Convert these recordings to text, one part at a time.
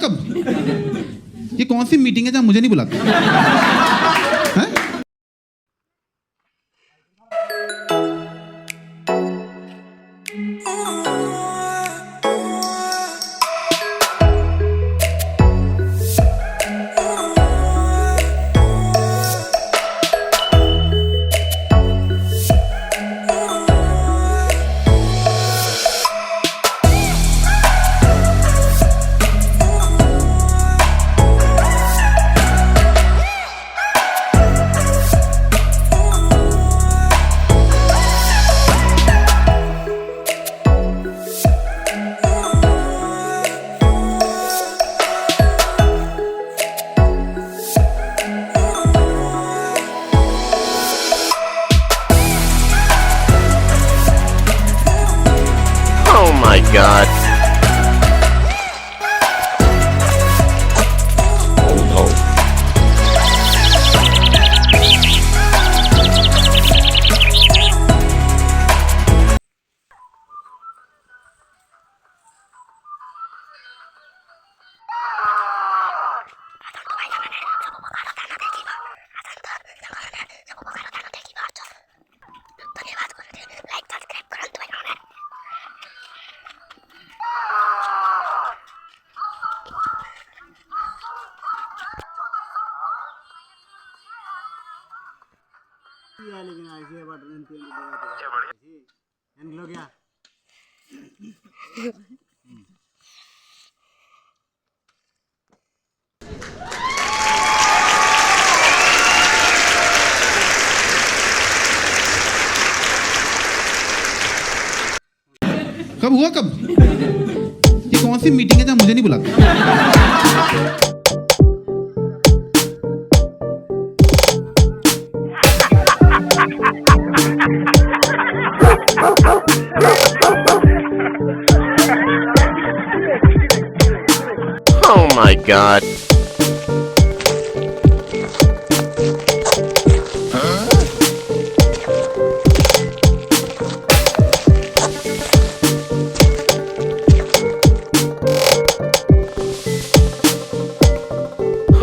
कब ये कौन सी मीटिंग है जहां मुझे नहीं बुलाते हैं? Oh my god. Oh no. लेकिन ऐसे बटन लो क्या कब हुआ कब ये कौन सी मीटिंग है जहां मुझे नहीं बुलाते? Oh my god.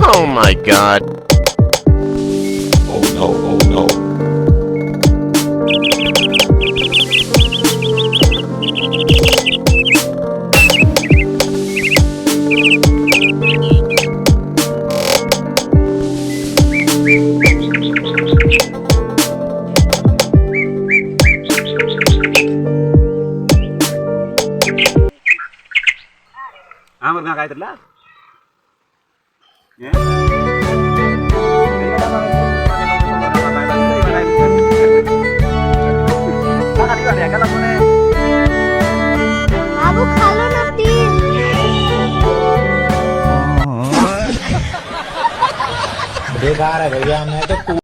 Oh my god. Oh no, oh no. काय तुला बाबू खा लो ना प्लीज। बेकार है भैया मैं तो